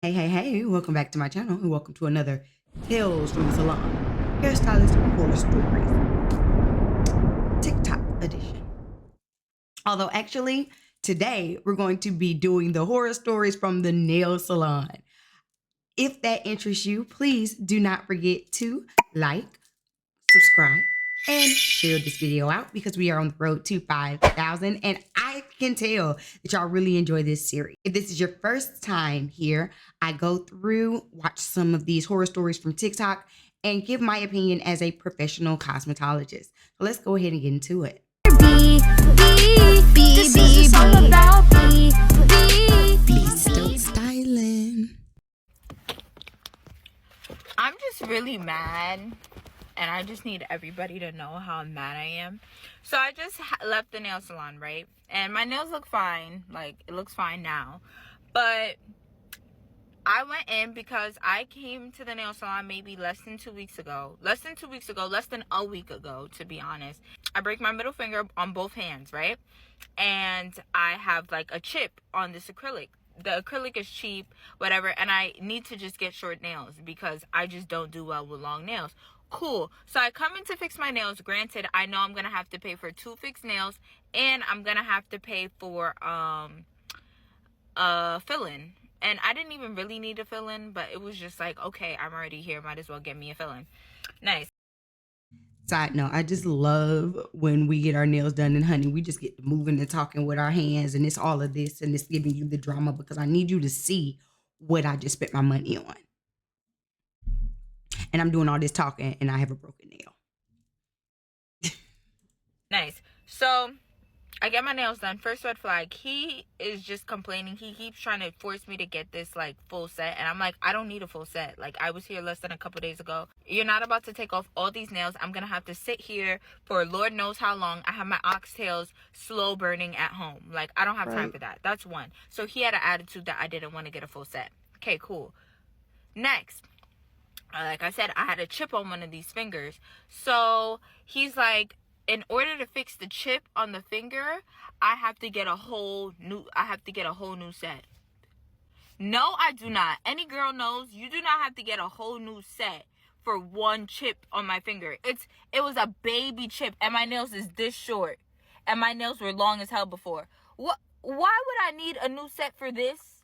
Hey, welcome back to my channel and welcome to another Tales from the Salon Hairstylist Horror Stories TikTok edition. Although actually, today we're going to be doing the horror stories from the nail salon. If that interests you, please do not forget to like, subscribe, and share this video out because we are on the road to 5,000 and I can tell that y'all really enjoy this series. If this is your first time here, I go through, watch some of these horror stories from TikTok, and give my opinion as a professional cosmetologist. So let's go ahead and get into it. This is all about Stokes styling. I'm just really mad, and I just need everybody to know how mad I am. So I just left the nail salon, right? And my nails look fine. Like, it looks fine now. But I went in because I came to the nail salon maybe less than a week ago, less than a week ago, to be honest. I break my middle finger on both hands, right? And I have like a chip on this acrylic. The acrylic is cheap, whatever, and I need to just get short nails because I just don't do well with long nails. Cool. So I come in to fix my nails. Granted, I know I'm gonna have to pay for 2 fixed nails, and I'm gonna have to pay for fill-in. And I didn't even really need a fill-in, but it was just like, okay, I'm already here, might as well get me a fill-in. Nice. Side note, I just love when we get our nails done, and honey, we just get to moving and talking with our hands, and it's all of this, and it's giving you the drama because I need you to see what I just spent my money on. And I'm doing all this talking, and I have a broken nail. Nice. So I get my nails done. First red flag, he is just complaining. He keeps trying to force me to get this like full set, and I'm like, I don't need a full set. Like, I was here less than a couple days ago. You're not about to take off all these nails. I'm gonna have to sit here for Lord knows how long. I have my oxtails slow burning at home. Like, I don't have time for that. That's one. So he had an attitude that I didn't want to get a full set. Okay, cool. Next, like I said, I had a chip on one of these fingers. So he's like, in order to fix the chip on the finger, I have to get a whole new set. No, I do not. Any girl knows you do not have to get a whole new set for one chip on my finger. It was a baby chip, and my nails is this short, and my nails were long as hell before. Why would I need a new set for this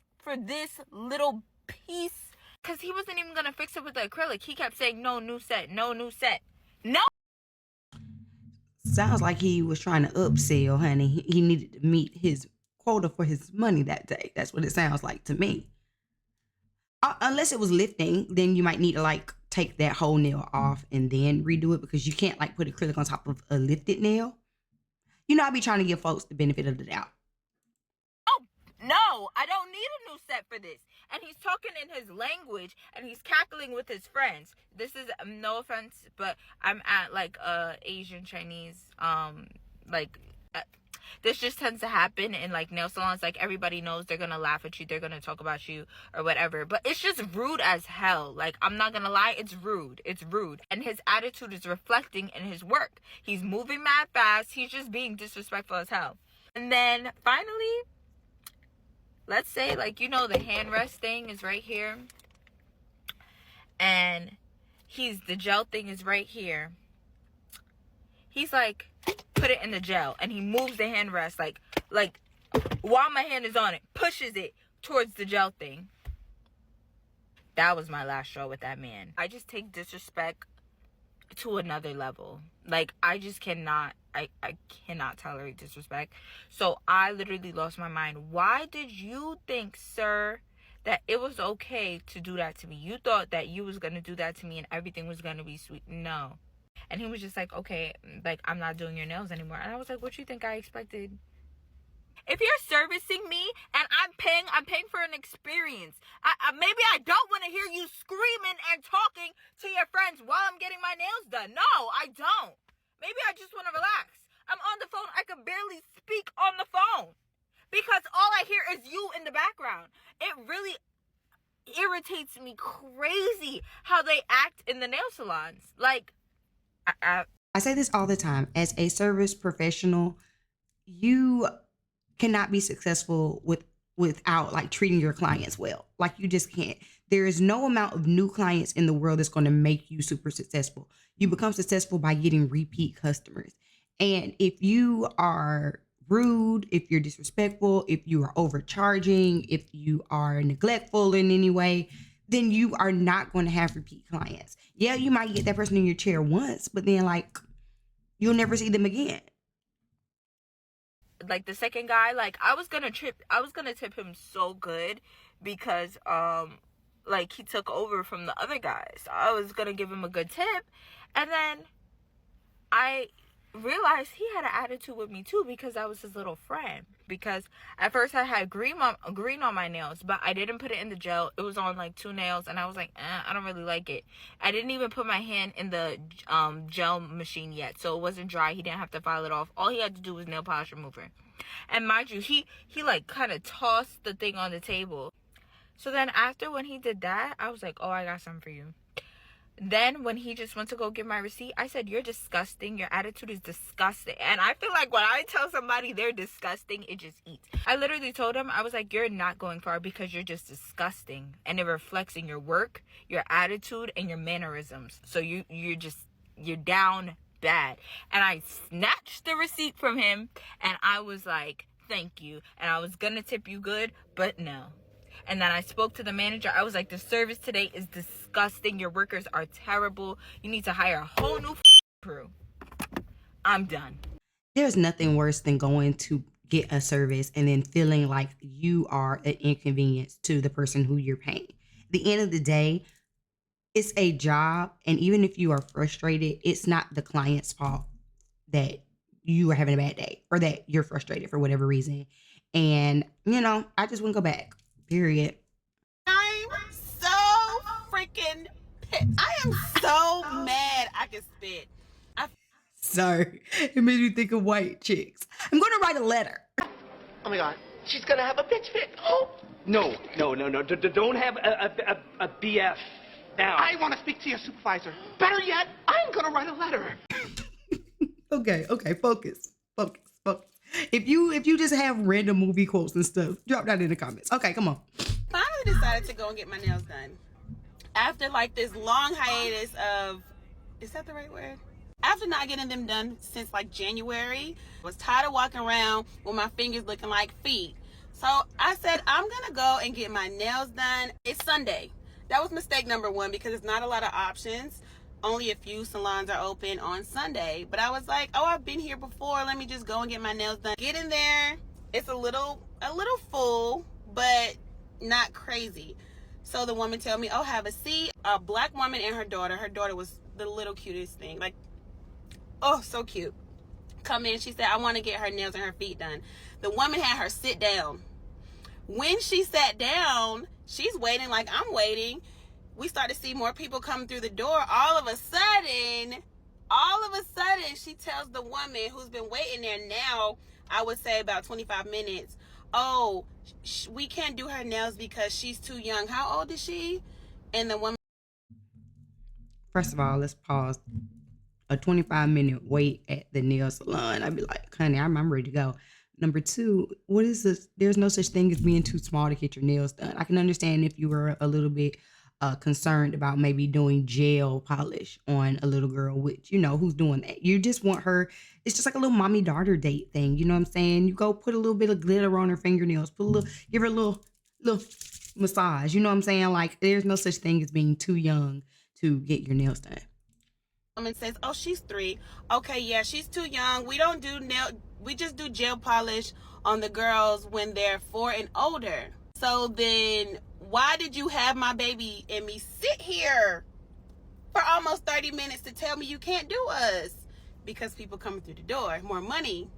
little piece? Because he wasn't even gonna fix it with the acrylic. He kept saying no new set. No. Sounds like he was trying to upsell, honey. He needed to meet his quota for his money that day. That's what it sounds like to me. Unless it was lifting, then you might need to like take that whole nail off and then redo it, because you can't like put acrylic on top of a lifted nail. You know, I be trying to give folks the benefit of the doubt. Oh, no, I don't need a new set for this. And he's talking in his language, and he's cackling with his friends. This is, no offense, but I'm at like Asian Chinese this just tends to happen in like nail salons. Like, everybody knows they're gonna laugh at you, they're gonna talk about you or whatever, but it's just rude as hell. Like, I'm not gonna lie, it's rude. And his attitude is reflecting in his work. He's moving mad fast. He's just being disrespectful as hell. And then finally, let's say, like, you know, the hand rest thing is right here, and the gel thing is right here. He's like, put it in the gel, and he moves the hand rest like while my hand is on it, pushes it towards the gel thing. That was my last straw with that man. I just take disrespect to another level. Like, I just cannot, I cannot tolerate disrespect. So I literally lost my mind. Why did you think, sir, that it was okay to do that to me? You thought that you was gonna do that to me and everything was gonna be sweet. No. And he was just like, okay, like, I'm not doing your nails anymore. And I was like, what you think I expected? If you're servicing me and I'm paying for an experience, maybe I don't want to hear you screaming and talking to your friends while I'm getting my nails done. No, I don't. Maybe I just want to relax. I'm on the phone. I can barely speak on the phone because all I hear is you in the background. It really irritates me crazy how they act in the nail salons. Like, I say this all the time. As a service professional, you cannot be successful with without like treating your clients well. Like you just can't. There is no amount of new clients in the world that's going to make you super successful. You become successful by getting repeat customers. And if you are rude, if you're disrespectful, if you are overcharging, if you are neglectful in any way, then you are not going to have repeat clients. Yeah, you might get that person in your chair once, but then like you'll never see them again. Like the second guy, like I was gonna tip him so good because like he took over from the other guy. So I was gonna give him a good tip. And then I realized he had an attitude with me too because I was his little friend. Because at first I had green on my nails, but I didn't put it in the gel. It was on like 2 nails, and I was like, I don't really like it. I didn't even put my hand in the gel machine yet, so it wasn't dry. He didn't have to file it off. All he had to do was nail polish remover. And mind you, he like kind of tossed the thing on the table. So then after when he did that, I was like, oh, I got something for you. Then when he just went to go get my receipt, I said, you're disgusting. Your attitude is disgusting. And I feel like when I tell somebody they're disgusting, it just eats. I literally told him, I was like, you're not going far because you're just disgusting. And it reflects in your work, your attitude, and your mannerisms. So you're down bad. And I snatched the receipt from him and I was like, thank you. And I was gonna tip you good, but no. And then I spoke to the manager. I was like, the service today is disgusting. Your workers are terrible. You need to hire a whole new crew. I'm done. There's nothing worse than going to get a service and then feeling like you are an inconvenience to the person who you're paying. At the end of the day, it's a job. And even if you are frustrated, it's not the client's fault that you are having a bad day or that you're frustrated for whatever reason. And, I just wouldn't go back. Period. I'm so freaking pissed. I am so mad I can spit. Sorry, it made me think of white chicks. I'm going to write a letter. Oh my God, she's gonna have a bitch fit. Oh. No. Don't have a BF now. I want to speak to your supervisor. Better yet, I'm gonna write a letter. Okay, focus. If you just have random movie quotes and stuff, drop that in the comments. Okay, come on. Finally decided to go and get my nails done. After like this long hiatus of, is that the right word? After not getting them done since like January, I was tired of walking around with my fingers looking like feet. So I said, I'm gonna go and get my nails done. It's Sunday. That was mistake number one because it's not a lot of options. Only a few salons are open on Sunday. But I was like, oh, I've been here before. Let me just go and get my nails done. Get in there. It's a little full, but not crazy. So the woman told me, oh, have a seat. A black woman and her daughter. Her daughter was the little cutest thing. Like, oh, so cute. Come in. She said, I want to get her nails and her feet done. The woman had her sit down. When she sat down, she's waiting like I'm waiting. We start to see more people coming through the door. All of a sudden, she tells the woman who's been waiting there now, I would say about 25 minutes, oh, we can't do her nails because she's too young. How old is she? And the woman... First of all, let's pause. A 25-minute wait at the nail salon. I'd be like, honey, I'm ready to go. Number two, what is this? There's no such thing as being too small to get your nails done. I can understand if you were a little bit concerned about maybe doing gel polish on a little girl, which who's doing that. You just want her. It's just like a little mommy daughter date thing. You know what I'm saying? You go put a little bit of glitter on her fingernails, give her a little massage. You know what I'm saying? Like there's no such thing as being too young to get your nails done. Woman says, oh, she's 3. Okay, yeah, she's too young. We don't do we just do gel polish on the girls when they're 4 and older. So then why did you have my baby and me sit here for almost 30 minutes to tell me you can't do us? Because people coming through the door, more money,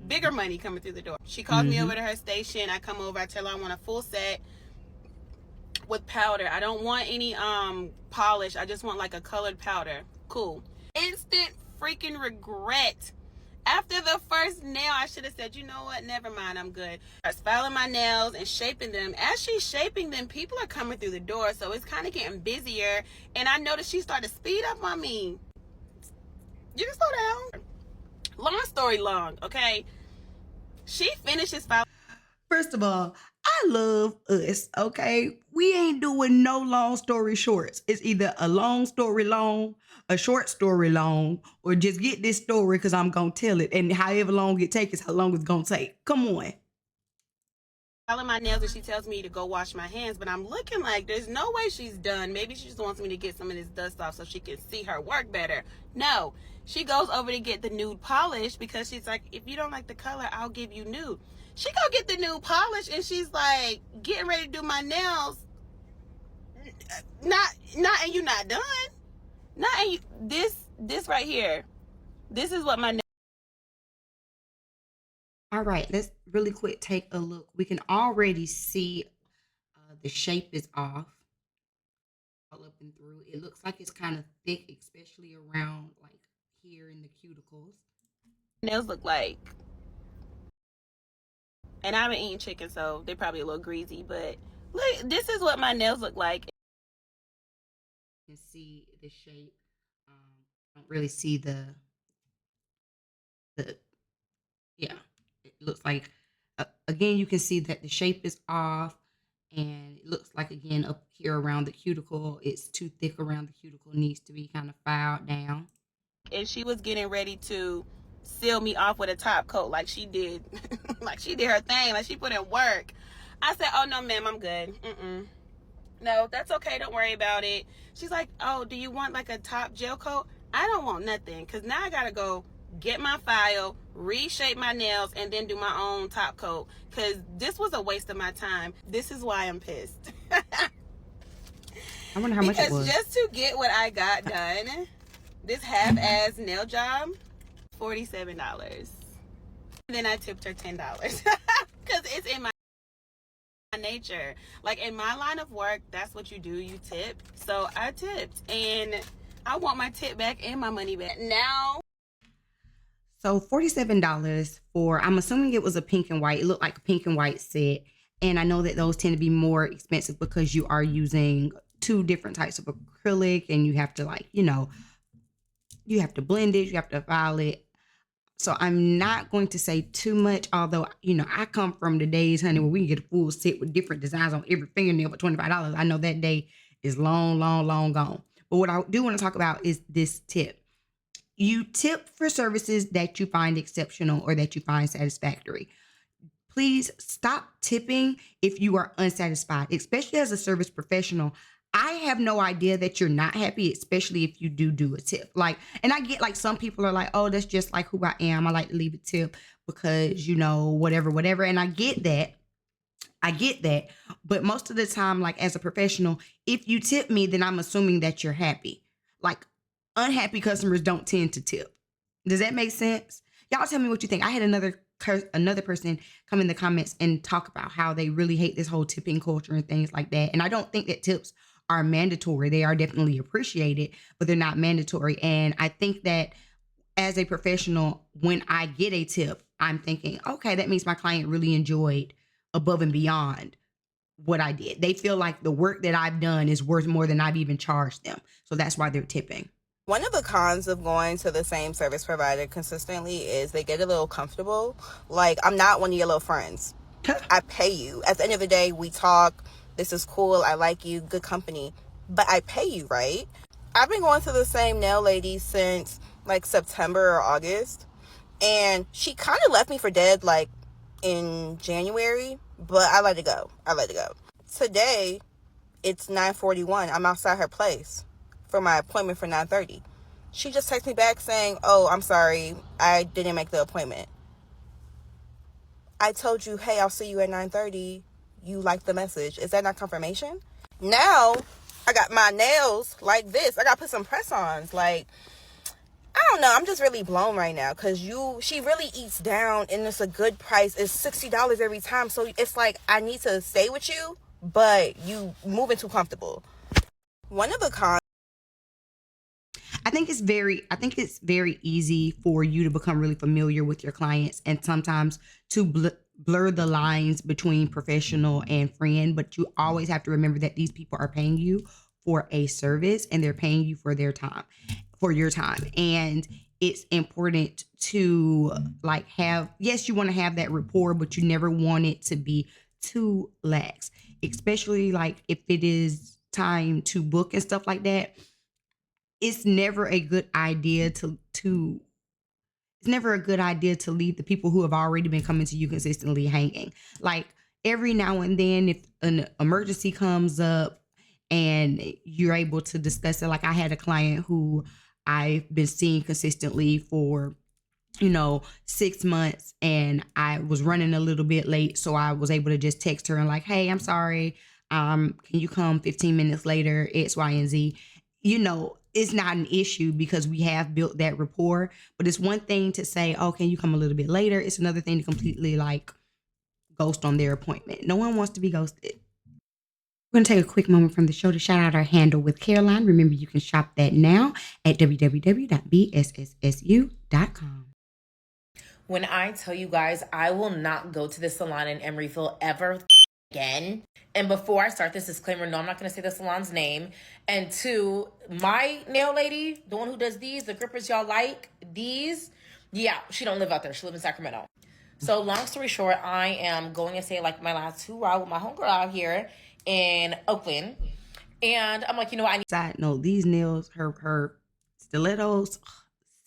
bigger money coming through the door. She calls me over to her station. I come over, I tell her I want a full set with powder. I don't want any polish. I just want like a colored powder. Cool. Instant freaking regret. After the first nail, I should have said, you know what? Never mind. I'm good. I was filing my nails and shaping them. As she's shaping them, people are coming through the door. So it's kind of getting busier. And I noticed she started to speed up on me. You can slow down. Long story long, okay? She finishes filing. First of all, I love us, okay? We ain't doing no long story shorts. It's either a long story long, a short story long, or just get this story because I'm going to tell it. And however long it takes is how long it's going to take. Come on. Filing my nails and she tells me to go wash my hands, but I'm looking like there's no way she's done. Maybe she just wants me to get some of this dust off so she can see her work better. No, she goes over to get the nude polish because she's like, if you don't like the color, I'll give you nude. She go get the nude polish and she's like getting ready to do my nails. Not and you not done. Not and you, this right here. This is what my All right, let's really quick take a look. We can already see the shape is off all up and through. It looks like it's kind of thick, especially around like here in the cuticles. nails look like. And I've been eating chicken, so they're probably a little greasy, but look, this is what my nails look like. You can see the shape. Don't really see the yeah. It looks like again you can see that the shape is off, and it looks like again up here around the cuticle it's too thick around the cuticle, needs to be kind of filed down. And she was getting ready to seal me off with a top coat like she did like she did her thing, like she put in work. I said, oh no ma'am, I'm good. No, that's okay, don't worry about it. She's like, oh, do you want like a top gel coat? I don't want nothing, because now I gotta go get my file, reshape my nails, and then do my own top coat, because this was a waste of my time. This is why I'm pissed. I wonder how much it was. Because just to get what I got done, this half-ass nail job, $47. And then I tipped her $10 because it's in my nature. Like in my line of work, that's what you do, you tip. So I tipped, and I want my tip back and my money back now. So $47 for, I'm assuming it was a pink and white. It looked like a pink and white set. And I know that those tend to be more expensive because you are using two different types of acrylic, and you have to, like, you know, you have to blend it, you have to file it. So I'm not going to say too much, although, you know, I come from the days, honey, where we can get a full set with different designs on every fingernail for $25. I know that day is long, long, long gone. But what I do want to talk about is this tip. You tip for services that you find exceptional or that you find satisfactory. Please stop tipping if you are unsatisfied, especially as a service professional. I have no idea that you're not happy, especially if you do a tip. Like, and I get like some people are like, oh, that's just like who I am. I like to leave a tip because, you know, whatever. And I get that. But most of the time, like as a professional, if you tip me, then I'm assuming that you're happy. Like unhappy customers don't tend to tip. Does that make sense? Y'all tell me what you think. I had another person come in the comments and talk about how they really hate this whole tipping culture and things like that. And I don't think that tips are mandatory. They are definitely appreciated, but they're not mandatory. And I think that as a professional, when I get a tip, I'm thinking, okay, that means my client really enjoyed above and beyond what I did. They feel like the work that I've done is worth more than I've even charged them. So that's why they're tipping. One of the cons of going to the same service provider consistently is they get a little comfortable. Like, I'm not one of your little friends. I pay you. At the end of the day, we talk. This is cool. I like you. Good company. But I pay you, right? I've been going to the same nail lady since like September or August. And she kind of left me for dead like in January. But I let it go. Today, it's 9:41. I'm outside her place for my appointment for 9:30. She just texted me back saying, oh, I'm sorry, I didn't make the appointment. I told you, hey, I'll see you at 9:30. You liked the message. Is that not confirmation? Now, I got my nails like this. I got to put some press-ons. Like, I don't know. I'm just really blown right now because she really eats down, and it's a good price. It's $60 every time. So it's like I need to stay with you, but you moving too comfortable. One of the cons. I think it's very easy for you to become really familiar with your clients, and sometimes to blur the lines between professional and friend. But you always have to remember that these people are paying you for a service, and they're paying you for your time. And it's important to like have, yes, you want to have that rapport, but you never want it to be too lax, especially like if it is time to book and stuff like that. It's never a good idea to it's never a good idea to leave the people who have already been coming to you consistently hanging. Like every now and then, if an emergency comes up and you're able to discuss it, like I had a client who I've been seeing consistently for 6 months, and I was running a little bit late. So I was able to just text her and like, hey, I'm sorry. Can you come 15 minutes later, X, Y, and Z? It's not an issue because we have built that rapport, but it's one thing to say, oh, can you come a little bit later? It's another thing to completely like ghost on their appointment. No one wants to be ghosted. We're going to take a quick moment from the show to shout out our handle with Caroline. Remember, you can shop that now at www.bssu.com. When I tell you guys, I will not go to this salon in Emeryville ever again. And before I start this disclaimer, no, I'm not going to say the salon's name. And two, my nail lady, the one who does these, the grippers y'all like, these, yeah, she don't live out there. She lives in Sacramento. So long story short, I am going to say like my last hoorah with my homegirl out here in Oakland. And I'm like, I need... Side note, these nails, her stilettos,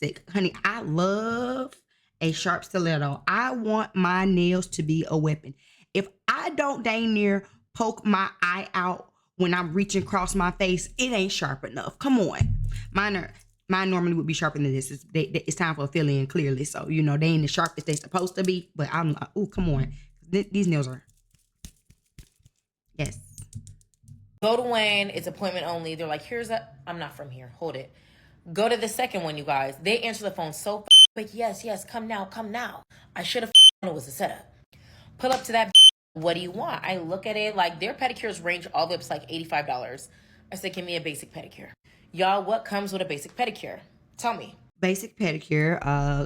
sick. Honey, I love a sharp stiletto. I want my nails to be a weapon. If I don't dang near poke my eye out when I'm reaching across my face, it ain't sharp enough. Come on. Mine normally would be sharper than this. It's time for a fill-in, clearly. So, they ain't as sharp as they supposed to be. But I'm like, oh, come on. These nails are... Yes. Go to Wayne. It's appointment only. They're like, I'm not from here. Hold it. Go to the second one, you guys. They answer the phone so quick. Yes, come now. I should have known it was a setup. Pull up to that. What do you want? I look at it like their pedicures range all the way up to like $85. I said, give me a basic pedicure. Y'all, what comes with a basic pedicure? Tell me. Basic pedicure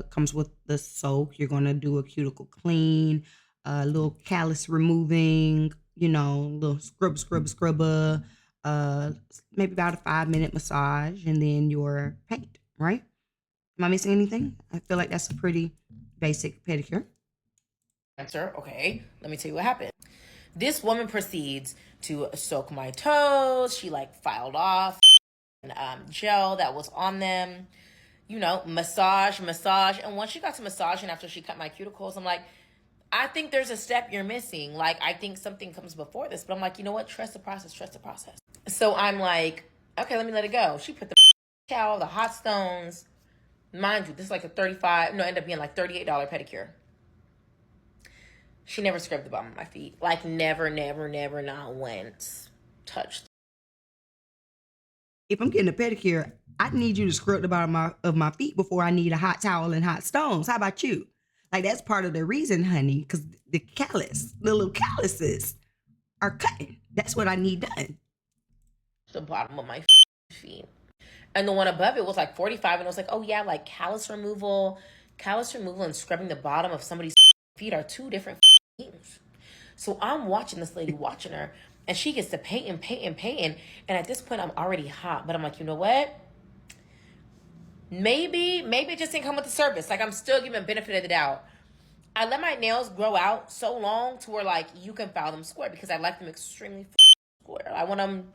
comes with the soak. You're going to do a cuticle clean, a little callus removing, little scrubber, maybe about a 5-minute massage, and then your paint, right? Am I missing anything? I feel like that's a pretty basic pedicure. Answer. Okay, let me tell you what happened. This woman proceeds to soak my toes. She like filed off gel that was on them, massage. And once she got to massaging after she cut my cuticles, I'm like, I think there's a step you're missing. Like, I think something comes before this. But I'm like, you know what? Trust the process. So I'm like, okay, let me let it go. She put the towel, the hot stones. Mind you, this is like ended up being like $38 pedicure. She never scrubbed the bottom of my feet. Like, never, not once touched. If I'm getting a pedicure, I need you to scrub the bottom of my feet before I need a hot towel and hot stones. How about you? Like, that's part of the reason, honey, because the little calluses are cutting. That's what I need done. The bottom of my feet. And the one above it was like 45, and I was like, oh yeah, like callus removal and scrubbing the bottom of somebody's feet are two different things. So I'm watching this lady, watching her, and she gets to painting. And at this point, I'm already hot. But I'm like, you know what? Maybe it just didn't come with the service. Like, I'm still giving benefit of the doubt. I let my nails grow out so long to where, like, you can file them square because I like them extremely square. I want them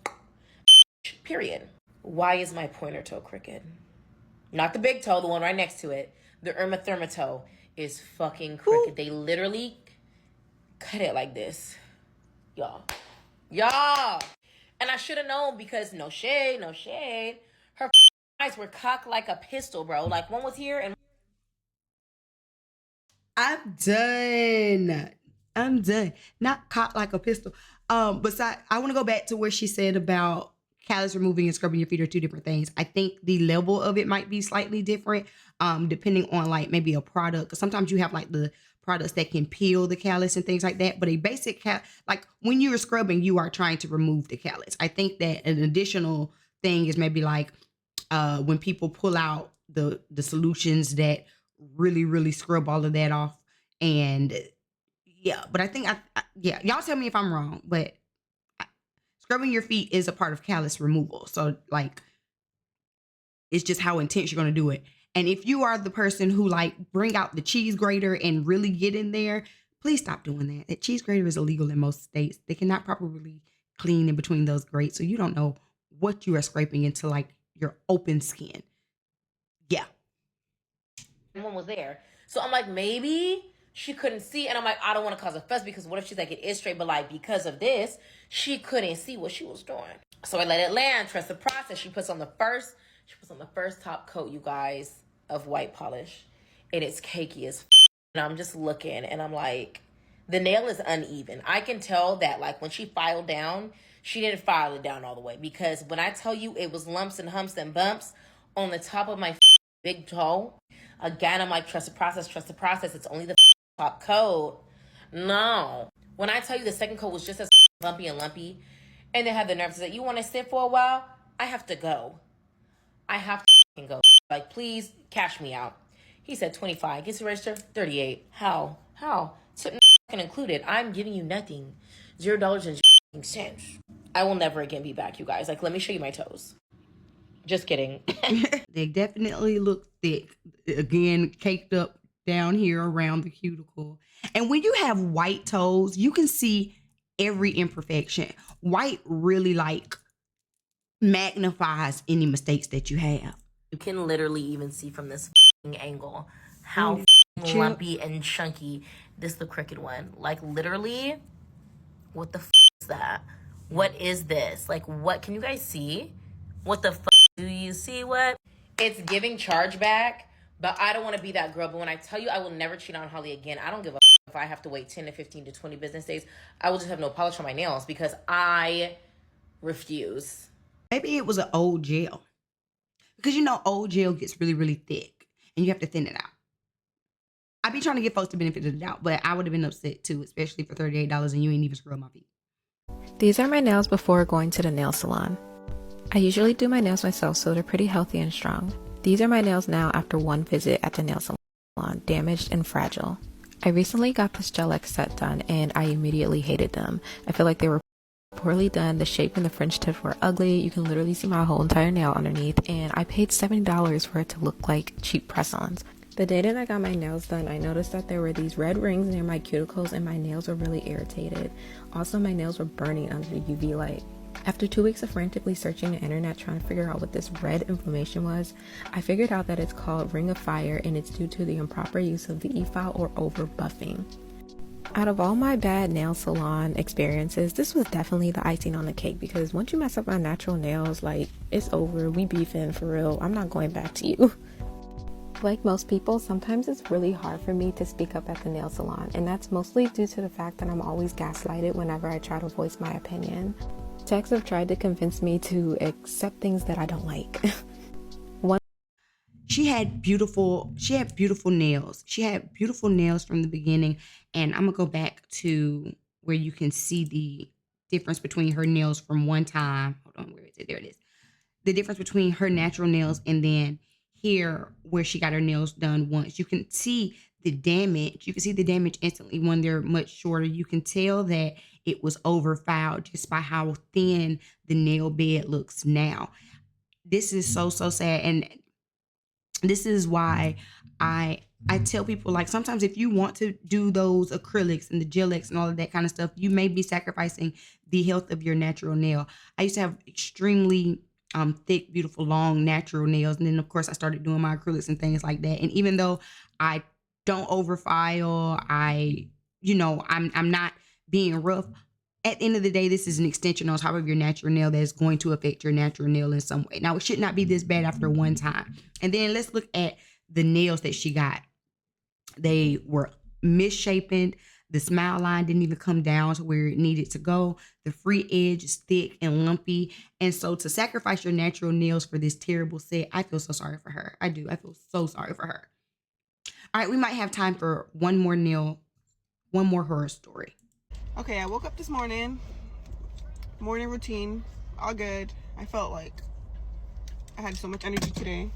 period. Why is my pointer toe crooked? Not the big toe, the one right next to it. The Irma Therma toe is fucking crooked. They literally cut it like this. Y'all. And I should have known because no shade. Her eyes were cocked like a pistol, bro. Like, one was here and... I'm done. Not cocked like a pistol. Besides, I want to go back to where she said about callus removing and scrubbing your feet are two different things. I think the level of it might be slightly different, depending on like maybe a product. Cause sometimes you have like the products that can peel the callus and things like that. But a basic like when you're scrubbing, you are trying to remove the callus. I think that an additional thing is maybe like when people pull out the solutions that really scrub all of that off. And yeah, but I think y'all tell me if I'm wrong, but scrubbing your feet is a part of callus removal. So like, it's just how intense you're going to do it. And if you are the person who like bring out the cheese grater and really get in there, Please stop doing that. That cheese grater is illegal in most states. They cannot properly clean in between those grates, so you don't know what you are scraping into like your open skin. Yeah. One was there. So I'm like, maybe she couldn't see. And I'm like, I don't want to cause a fuss because what if she's like, it is straight, but like because of this, she couldn't see what she was doing. So I let it land, trust the process. She puts on the first top coat, you guys, of white polish. And it's cakey as and I'm just looking and I'm like, the nail is uneven. I can tell that like when she filed down, she didn't file it down all the way, because when I tell you it was lumps and humps and bumps on the top of my big toe. Again, I'm like, trust the process, trust the process. It's only the top coat. No. When I tell you the second coat was just as bumpy and lumpy, and they had the nerve to say, you want to sit for a while? I have to go. I have to go. Like, please cash me out. He said 25. Gets the register, 38. How? Something included. I'm giving you nothing. $0.00. I will never again be back, you guys. Like, let me show you my toes. Just kidding. They definitely look thick. Again, caked up down here around the cuticle. And when you have white toes, you can see every imperfection. White really like magnifies any mistakes that you have. You can literally even see from this angle how lumpy and chunky this the crooked one. Like literally, what the is that? What is this? Like what can you guys see? What the do you see what? It's giving chargeback, but I don't want to be that girl. But when I tell you I will never cheat on Holly again, I don't give a if I have to wait 10 to 15 to 20 business days. I will just have no polish on my nails because I refuse. Maybe it was an old gel. Because you know old gel gets really, really thick and you have to thin it out. I be trying to give folks the benefit of the doubt, but I would have been upset too, especially for $38 and you ain't even scrub my feet. These are my nails before going to the nail salon. I usually do my nails myself, so they're pretty healthy and strong. These are my nails now after one visit at the nail salon, damaged and fragile. I recently got this gel X set done and I immediately hated them. I feel like they were poorly done. The shape and the French tips were ugly. You can literally see my whole entire nail underneath, and I paid $70 for it to look like cheap press-ons. The day that I got my nails done, I noticed that there were these red rings near my cuticles and my nails were really irritated. Also, my nails were burning under the UV light. After 2 weeks of frantically searching the internet trying to figure out what this red inflammation was, I figured out that it's called ring of fire and it's due to the improper use of the e-file or over buffing. Out of all my bad nail salon experiences, this was definitely the icing on the cake, because once you mess up my natural nails, like, it's over, we beefing for real, I'm not going back to you. Like most people, sometimes it's really hard for me to speak up at the nail salon, and that's mostly due to the fact that I'm always gaslighted whenever I try to voice my opinion. Techs have tried to convince me to accept things that I don't like. She had beautiful nails. She had beautiful nails from the beginning. And I'm gonna go back to where you can see the difference between her nails from one time. Hold on, where is it? There it is. The difference between her natural nails and then here where she got her nails done once. You can see the damage. You can see the damage instantly when they're much shorter. You can tell that it was over-filed just by how thin the nail bed looks now. This is so sad. And this is why I tell people, like, sometimes if you want to do those acrylics and the gel X and all of that kind of stuff, you may be sacrificing the health of your natural nail. I used to have extremely thick, beautiful, long natural nails. And then of course I started doing my acrylics and things like that. And even though I don't overfile, I'm not being rough. At the end of the day, this is an extension on top of your natural nail that is going to affect your natural nail in some way. Now, it should not be this bad after one time. And then let's look at the nails that she got. They were misshapen. The smile line didn't even come down to where it needed to go. The free edge is thick and lumpy. And so to sacrifice your natural nails for this terrible set, I feel so sorry for her. I do. I feel so sorry for her. All right, we might have time for one more horror story. Okay, I woke up this morning routine, all good. I felt like I had so much energy today.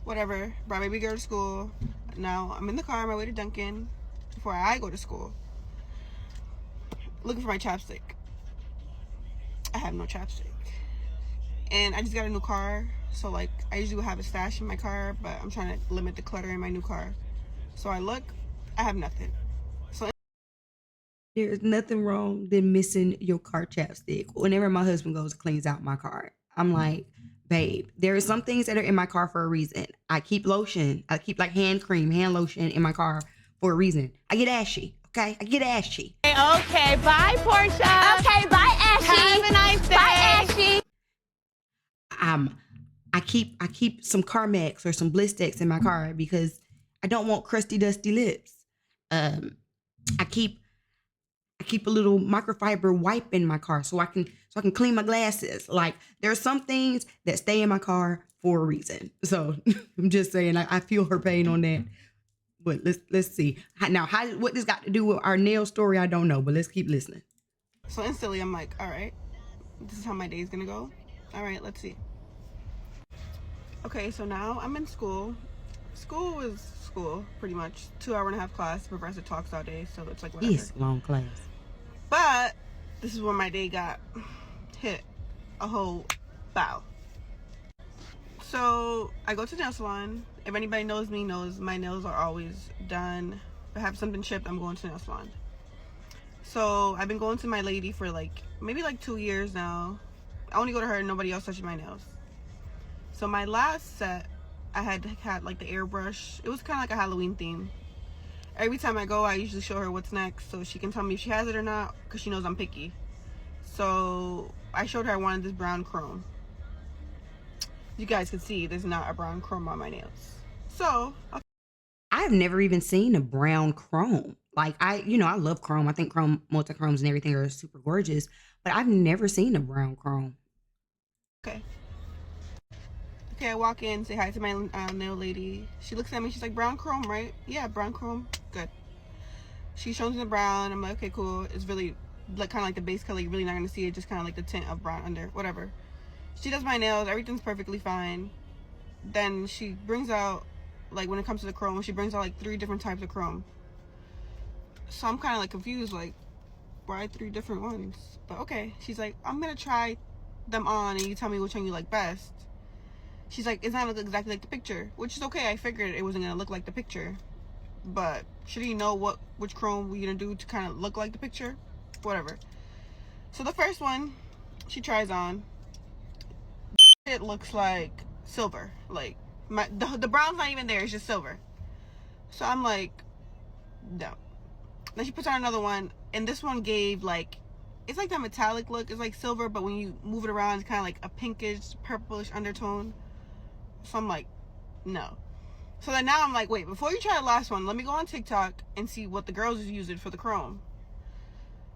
Whatever, brought baby girl to school. Now I'm in the car on my way to Dunkin' before I go to school. Looking for my chapstick. I have no chapstick. And I just got a new car, so like I usually would have a stash in my car, but I'm trying to limit the clutter in my new car. So I look, I have nothing. So There's nothing wrong than missing your car chapstick. Whenever my husband goes and cleans out my car, I'm like, babe, there are some things that are in my car for a reason. I keep lotion. I keep like hand cream, hand lotion in my car for a reason. I get ashy. Okay, I get ashy. Okay, bye, Portia. Okay, bye, Ashley. Have a nice day. Bye, Ashley. I keep some Carmex or some Blistex in my car because I don't want crusty, dusty lips. I keep a little microfiber wipe in my car so I can clean my glasses. Like there are some things that stay in my car for a reason. So I'm just saying I feel her pain on that. But let's see. Now what this got to do with our nail story, I don't know, but let's keep listening. So instantly I'm like, all right, this is how my day is gonna go. All right, let's see. Okay, so now I'm in school. School is school, pretty much. 2.5-hour class. The professor talks all day, so it's like whatever. Yes, long class. But this is where my day got hit a whole bow. So I go to the nail salon. If anybody knows me, knows my nails are always done. If I have something chipped, I'm going to the nail salon. So I've been going to my lady for maybe 2 years now. I only go to her and nobody else touches my nails. So my last set, I had like the airbrush. It was kind of like a Halloween theme. Every time I go, I usually show her what's next so she can tell me if she has it or not, because she knows I'm picky. So I showed her I wanted this brown chrome. You guys can see there's not a brown chrome on my nails. So I've never even seen a brown chrome. Like I love chrome. I think chrome, multi-chromes and everything are super gorgeous, but I've never seen a brown chrome. Okay, I walk in, say hi to my nail lady. She looks at me, she's like, brown chrome, right? Yeah, brown chrome, good. She shows me the brown. I'm like, okay, cool. It's really kind of like the base color. You're really not gonna see it, just kind of like the tint of brown under, whatever. She does my nails, everything's perfectly fine. Then she brings out, when it comes to the chrome, she brings out 3 different types of chrome. So I'm kind of confused, why 3 different ones? But okay, she's like, I'm gonna try them on and you tell me which one you like best. She's like, it's not look exactly like the picture, which is okay. I figured it wasn't gonna look like the picture, but should he know which chrome we're gonna do to kind of look like the picture? Whatever. So the first one she tries on, it looks like silver. Like the brown's not even there, it's just silver. So I'm like, no. Then she puts on another one, and this one gave it's like that metallic look. It's like silver, but when you move it around, it's kind of like a pinkish, purplish undertone. So I'm like, no. So then now I'm like, wait, before you try the last one, let me go on TikTok and see what the girls is using for the chrome.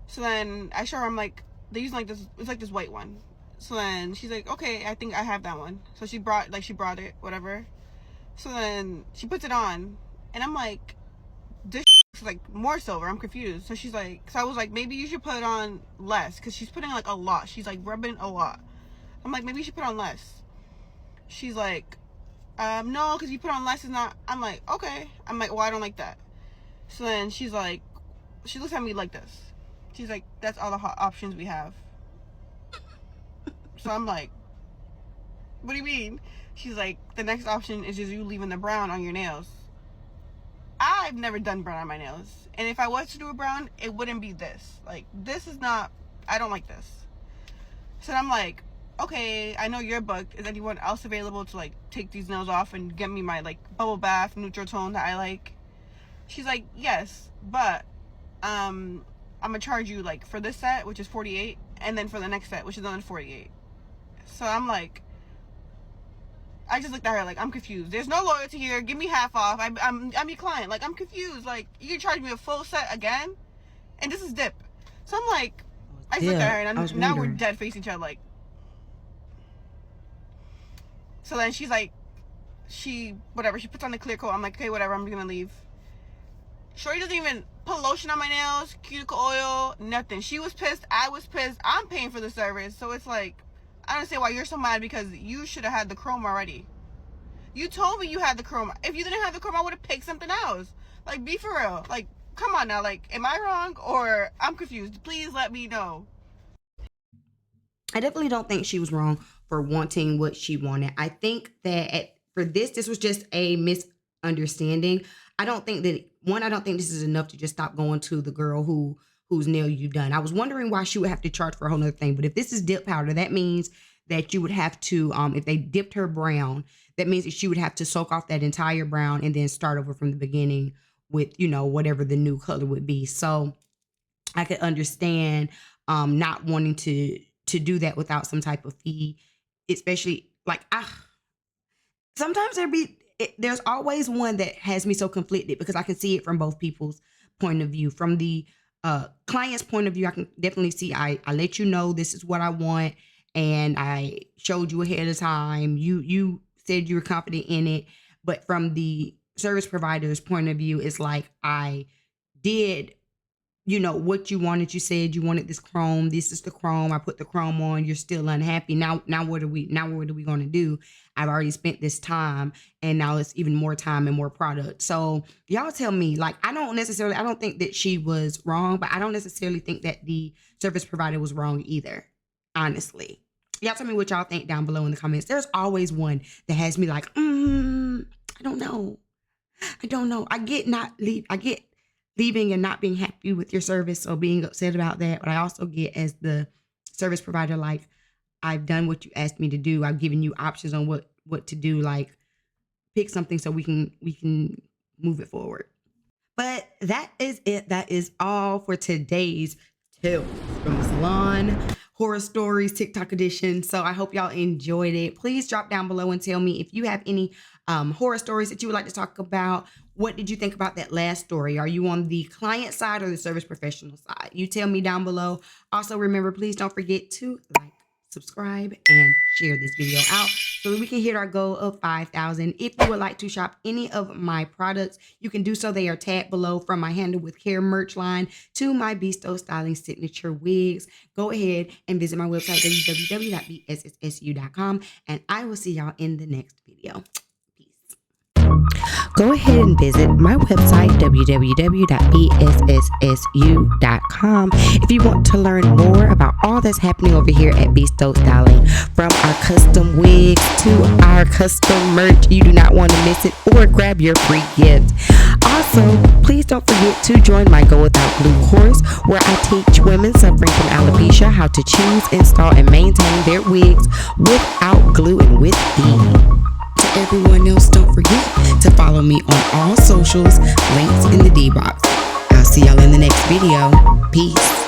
So then I show her, I'm like, they're using this, it's like this white one. So then she's like, okay, I think I have that one. So she brought it, whatever. So then she puts it on, and I'm like, this is more silver. I'm confused. So she's like, so I was like, maybe you should put on less, because she's putting a lot. She's rubbing a lot. I'm like, maybe you should put on less. She's like, no, because you put on less is not. I'm like, okay. I'm like, well, I don't like that. So then she's like, she looks at me like this. She's like, that's all the options we have. So I'm like, what do you mean? She's like, the next option is just you leaving the brown on your nails. I've never done brown on my nails. And if I was to do a brown, it wouldn't be this. This is not, I don't like this. So I'm like, okay, I know you're booked. Is anyone else available to take these nails off and get me my bubble bath neutral tone that I like? She's like, yes, but I'm gonna charge you for this set, which is $48, and then for the next set, which is another $48. So I'm like, I just looked at her I'm confused. There's no loyalty here. Give me half off. I'm your client. I'm confused. You can charge me a full set again, and this is dip. So I'm like, I just looked at her, and now we're dead facing each other. So then she's like, she puts on the clear coat. I'm like, okay, whatever, I'm gonna leave. Shorty doesn't even put lotion on my nails, cuticle oil, nothing. She was pissed, I was pissed. I'm paying for the service, so it's I don't understand why you're so mad, because you should have had the chrome already. You told me you had the chrome. If you didn't have the chrome, I would have picked something else. Be for real. Come on now. Am I wrong, or I'm confused? Please let me know. I definitely don't think she was wrong for wanting what she wanted. I think that for this was just a misunderstanding. I don't think this is enough to just stop going to the girl who whose nail you done. I was wondering why she would have to charge for a whole nother thing. But if this is dip powder, that means that you would have to, if they dipped her brown, that means that she would have to soak off that entire brown and then start over from the beginning with, you know, whatever the new color would be. So I could understand not wanting to do that without some type of fee, especially like sometimes there's always one that has me so conflicted because I can see it from both people's point of view. From the client's point of view, I can definitely see I let you know this is what I want, and I showed you ahead of time. You said you were confident in it. But from the service provider's point of view, it's like I did, you know, what you wanted. You said you wanted this chrome. This is the chrome. I put the chrome on. You're still unhappy. Now what are we going to do? I've already spent this time, and now it's even more time and more product. So y'all tell me, like, I don't think that she was wrong, but I don't necessarily think that the service provider was wrong either, honestly. Y'all tell me what y'all think down below in the comments. There's always one that has me like, I don't know. I get leaving and not being happy with your service or being upset about that. But I also get, as the service provider, like, I've done what you asked me to do. I've given you options on what to do. Like, pick something so we can move it forward. But that is it. That is all for today's Tales from the Salon Horror Stories TikTok edition. So I hope y'all enjoyed it. Please drop down below and tell me if you have any horror stories that you would like to talk about. What did you think about that last story? Are you on the client side or the service professional side? You tell me down below. Also, remember, please don't forget to like, subscribe, and share this video out so that we can hit our goal of 5,000. If you would like to shop any of my products, you can do so. They are tagged below, from my Handle with Care merch line to my Stokes styling signature wigs. Go ahead and visit my website, www.bssu.com, and I will see y'all in the next video. Go ahead and visit my website, www.bssu.com, if you want to learn more about all that's happening over here at Stokes Styling. From our custom wigs to our custom merch, you do not want to miss it, or grab your free gift. Also, please don't forget to join my Go Without Glue course, where I teach women suffering from alopecia how to choose, install, and maintain their wigs without glue and with ease. To everyone else, don't forget to follow me on all socials, links in the D box. I'll see y'all in the next video. Peace.